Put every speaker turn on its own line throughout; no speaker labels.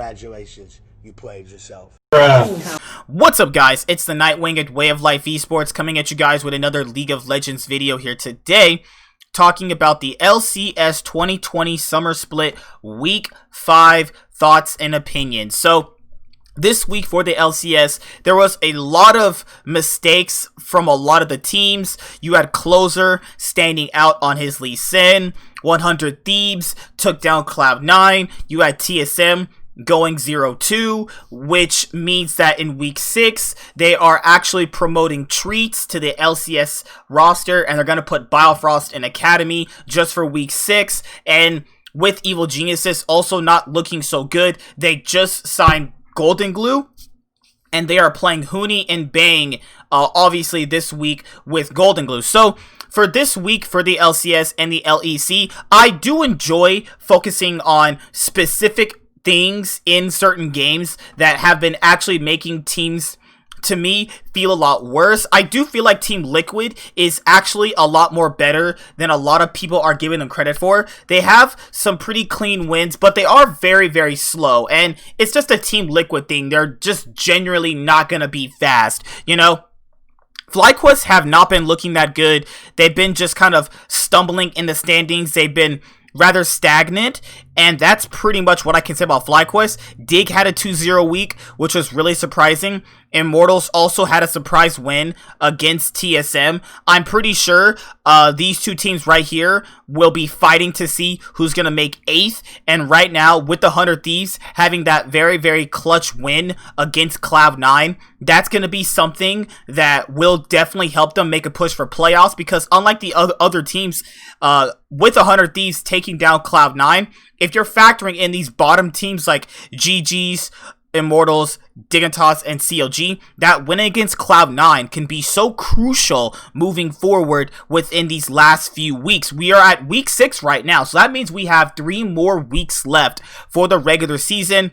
congratulations, you played yourself.
What's up, guys? It's the Nightwing at Way of Life Esports coming at you guys with another League of Legends video here today, talking about the LCS 2020 Summer Split Week 5 thoughts and opinions. So, this week for the LCS, there was a lot of mistakes from a lot of the teams. You had Closer standing out on his Lee Sin. 100 Thieves took down Cloud9. You had TSM going 0-2, which means that in week 6, they are actually promoting Treats to the LCS roster, and they're going to put Biofrost in Academy just for week 6. And with Evil Geniuses also not looking so good, they just signed Golden Glue, and they are playing Huni and Bang, obviously this week with Golden Glue. So for this week for the LCS and the LEC, I do enjoy focusing on specific things in certain games that have been actually making teams, to me, feel a lot worse. I do feel like Team Liquid is actually a lot more better than a lot of people are giving them credit for. They have some pretty clean wins, but they are very, very slow, and it's just a Team Liquid thing. They're just generally not gonna be fast, you know? FlyQuest have not been looking that good. They've been just kind of stumbling in the standings. They've been rather stagnant, and that's pretty much what I can say about FlyQuest. Dig had a 2-0 week, which was really surprising. Immortals also had a surprise win against TSM. I'm pretty sure these two teams right here will be fighting to see who's going to make 8th. And right now, with the 100 Thieves having that very, very clutch win against Cloud9, that's going to be something that will definitely help them make a push for playoffs, because unlike the other teams, with the 100 Thieves taking down Cloud9, if you're factoring in these bottom teams like GG's, Immortals, Dignitas, and CLG, that win against Cloud9 can be so crucial moving forward within these last few weeks. We are at week 6 right now, so that means we have 3 more weeks left for the regular season.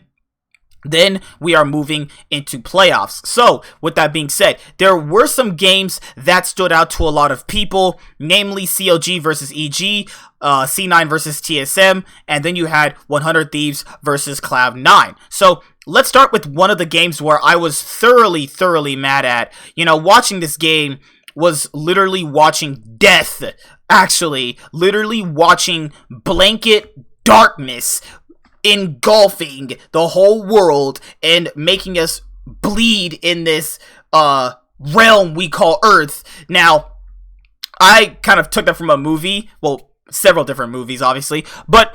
Then we are moving into playoffs. So, with that being said, there were some games that stood out to a lot of people, namely CLG versus EG, C9 versus TSM, and then you had 100 Thieves versus Cloud9. So, let's start with one of the games where I was thoroughly mad at. You know, watching this game was literally watching death, actually. Literally watching blanket darkness engulfing the whole world and making us bleed in this realm we call Earth. Now, I kind of took that from a movie, well, several different movies obviously, but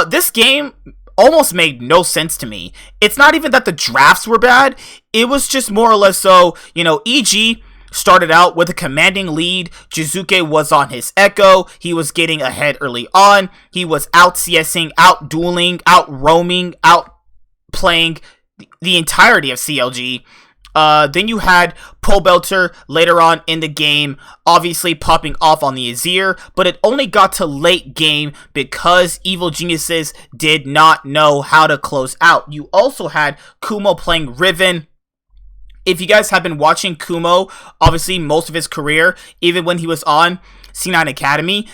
this game almost made no sense to me. It's not even that the drafts were bad, it was just more or less so, you know, EG started out with a commanding lead. Jizuke was on his Echo. He was getting ahead early on. He was out CSing, out dueling, out roaming, out playing the entirety of CLG. Then you had Pobelter later on in the game, obviously popping off on the Azir, but it only got to late game because Evil Geniuses did not know how to close out. You also had Kumo playing Riven. If you guys have been watching Kumo, obviously most of his career, even when he was on C9 Academy,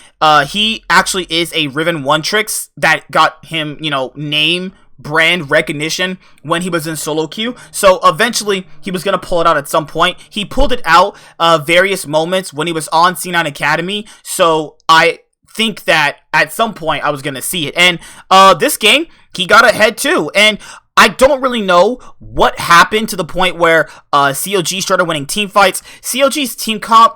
he actually is a Riven One-Tricks that got him, you know, name brand recognition when he was in solo queue. So eventually he was going to pull it out at some point. He pulled it out various moments when he was on C9 Academy. So I think that at some point I was going to see it. And this game, he got ahead too. And I don't really know what happened to the point where CLG started winning team fights. CLG's team comp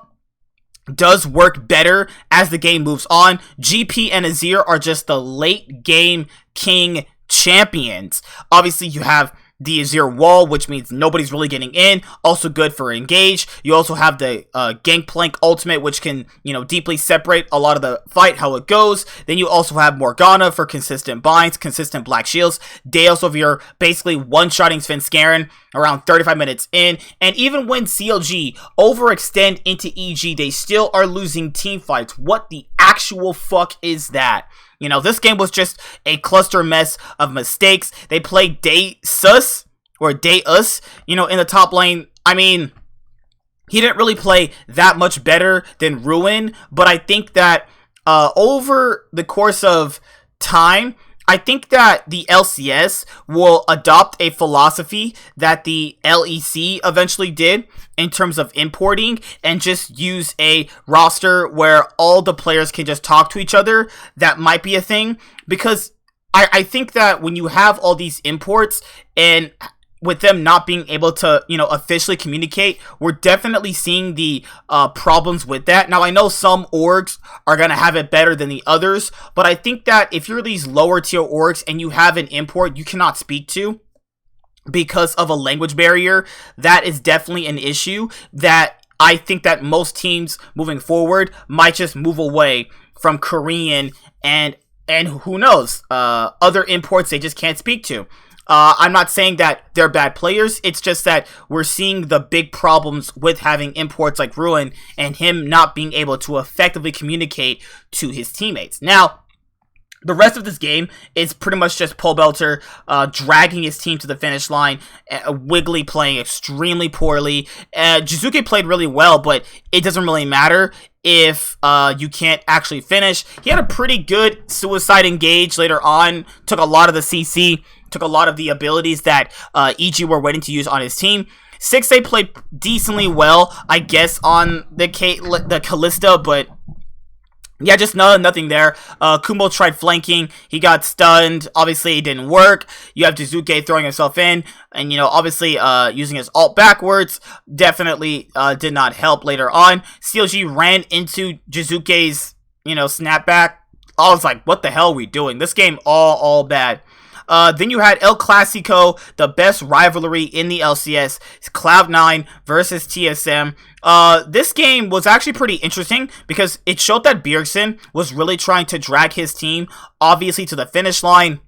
does work better as the game moves on. GP and Azir are just the late game king champions. Obviously, you have the Azir wall, which means nobody's really getting in. Also good for engage. You also have the Gangplank ultimate, which can, you know, deeply separate a lot of the fight, how it goes. Then you also have Morgana for consistent binds, consistent black shields. Deus if you're basically one-shotting Svenskeren around 35 minutes in. And even when CLG overextend into EG, they still are losing team fights. What the actual fuck is that? You know, this game was just a cluster mess of mistakes. They played Deus, you know, in the top lane. I mean, he didn't really play that much better than Ruin, but I think that over the course of time, I think that the LCS will adopt a philosophy that the LEC eventually did in terms of importing and just use a roster where all the players can just talk to each other. That might be a thing, because I think that when you have all these imports and with them not being able to, officially communicate, we're definitely seeing the problems with that. Now, I know some orgs are going to have it better than the others, but I think that if you're these lower tier orgs and you have an import you cannot speak to because of a language barrier, that is definitely an issue that I think that most teams moving forward might just move away from Korean and who knows, other imports they just can't speak to. I'm not saying that they're bad players. It's just that we're seeing the big problems with having imports like Ruin and him not being able to effectively communicate to his teammates. Now, the rest of this game is pretty much just Pobelter dragging his team to the finish line, Wiggly playing extremely poorly. Jiizuke played really well, but it doesn't really matter if you can't actually finish. He had a pretty good suicide engage later on, took a lot of the CC, took a lot of the abilities that EG were waiting to use on his team. 6A played decently well, I guess, on the Kalista, but yeah, just nothing there. Kumo tried flanking. He got stunned. Obviously, it didn't work. You have Jiizuke throwing himself in. And, obviously, using his ult backwards definitely did not help later on. CLG ran into Jiizuke's, snapback. I was like, what the hell are we doing? This game all bad. Then you had El Clasico, the best rivalry in the LCS, Cloud9 versus TSM. This game was actually pretty interesting because it showed that Bjergsen was really trying to drag his team, obviously, to the finish line.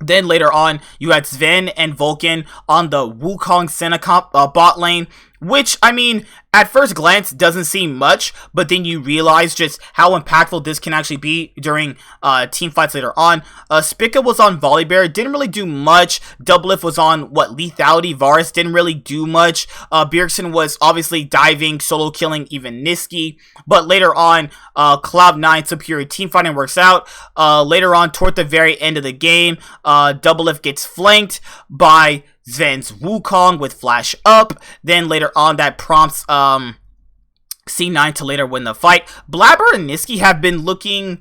Then later on, you had Sven and Vulcan on the Wukong Senna bot lane, which, I mean, at first glance doesn't seem much, but then you realize just how impactful this can actually be during team fights later on. Spica was on Volibear, didn't really do much. Doublelift was on, Lethality. Varus didn't really do much. Bjergsen was obviously diving, solo killing even Niski, but later on, Cloud9 superior team fighting works out. Later on, toward the very end of the game, Doublelift gets flanked by Sven's Wukong with flash up. Then later on, that prompts C9 to later win the fight. Blabber and Niski have been looking,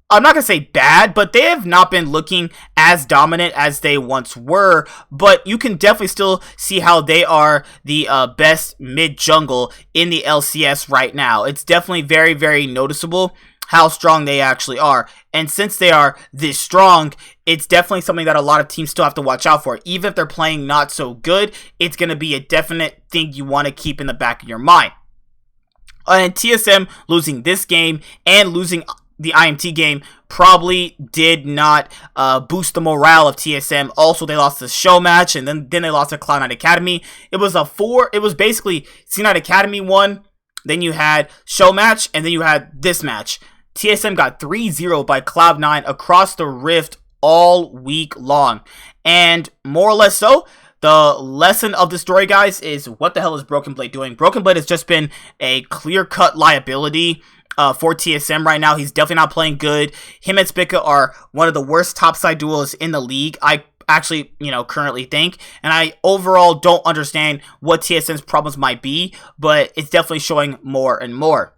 I'm not going to say bad, but they have not been looking as dominant as they once were. But you can definitely still see how they are the best mid-jungle in the LCS right now. It's definitely very, very noticeable how strong they actually are. And since they are this strong, it's definitely something that a lot of teams still have to watch out for. Even if they're playing not so good, it's going to be a definite thing you want to keep in the back of your mind. And TSM losing this game and losing the IMT game probably did not boost the morale of TSM. Also, they lost the show match, and then they lost to Cloud9 Academy. It was basically C9 Academy won, then you had show match, and then you had this match. TSM got 3-0 by Cloud9 across the Rift all week long. And more or less so, the lesson of the story, guys, is what the hell is Broken Blade doing? Broken Blade has just been a clear-cut liability for TSM right now. He's definitely not playing good. Him and Spica are one of the worst topside duos in the league, I actually, currently think. And I overall don't understand what TSM's problems might be, but it's definitely showing more and more.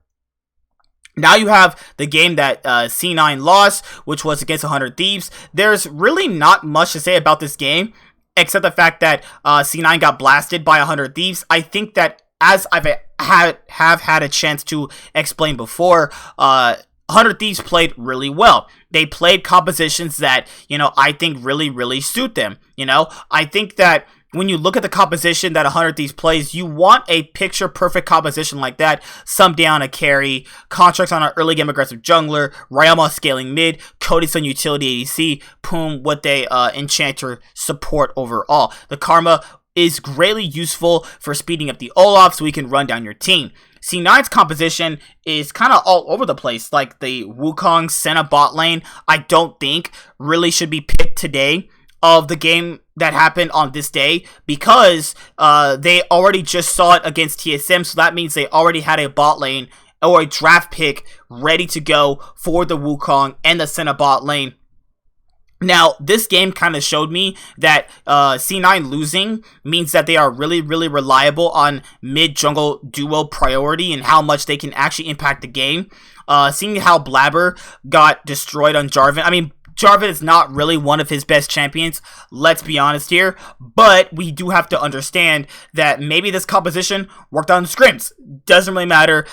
Now you have the game that C9 lost, which was against 100 Thieves. There's really not much to say about this game, except the fact that C9 got blasted by 100 Thieves. I think that, as I've had a chance to explain before, 100 Thieves played really well. They played compositions that, I think really, really suit them. I think that when you look at the composition that 100 Thieves plays, you want a picture-perfect composition like that. Someday on a carry, Contracts on an early game aggressive jungler, Ryoma scaling mid, Cody's on utility ADC, Poom with a enchanter support overall. The Karma is greatly useful for speeding up the Olaf so he can run down your team. C9's composition is kind of all over the place, like the Wukong Senna bot lane, I don't think really should be picked today of the game that happened on this day, because they already just saw it against TSM, so that means they already had a bot lane or a draft pick ready to go for the Wukong and the Senna bot lane. Now, this game kind of showed me that C9 losing means that they are really, really reliable on mid-jungle duo priority and how much they can actually impact the game. Seeing how Blabber got destroyed on Jarvan, I mean, Jarvan is not really one of his best champions, let's be honest here, but we do have to understand that maybe this composition worked on scrims. Doesn't really matter.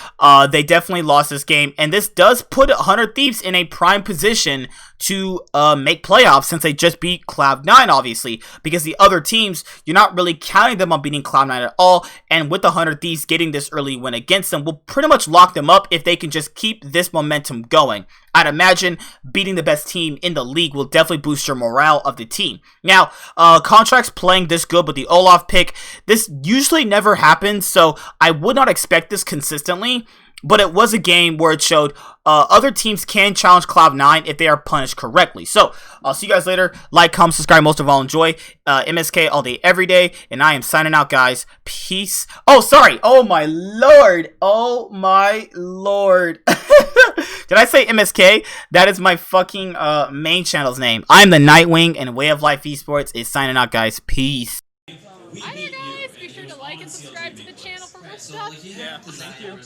They definitely lost this game, and this does put 100 Thieves in a prime position to make playoffs since they just beat Cloud9, obviously, because the other teams, you're not really counting them on beating Cloud9 at all, and with the 100 Thieves getting this early win against them will pretty much lock them up if they can just keep this momentum going. I'd imagine beating the best team in the league will definitely boost your morale of the team. Now, Contract's playing this good with the Olaf pick. This usually never happens, so I would not expect this consistently. But it was a game where it showed other teams can challenge Cloud9 if they are punished correctly. So, I'll see you guys later. Like, comment, subscribe. Most of all, enjoy. MSK all day, every day. And I am signing out, guys. Peace. Oh, sorry. Oh, my Lord. Oh, my Lord. Did I say MSK? That is my fucking main channel's name. I'm the Nightwing, and Way of Life Esports is signing out, guys. Peace.
Hi there, guys. Be sure to like and subscribe to the channel for more stuff.
Yeah, thank you.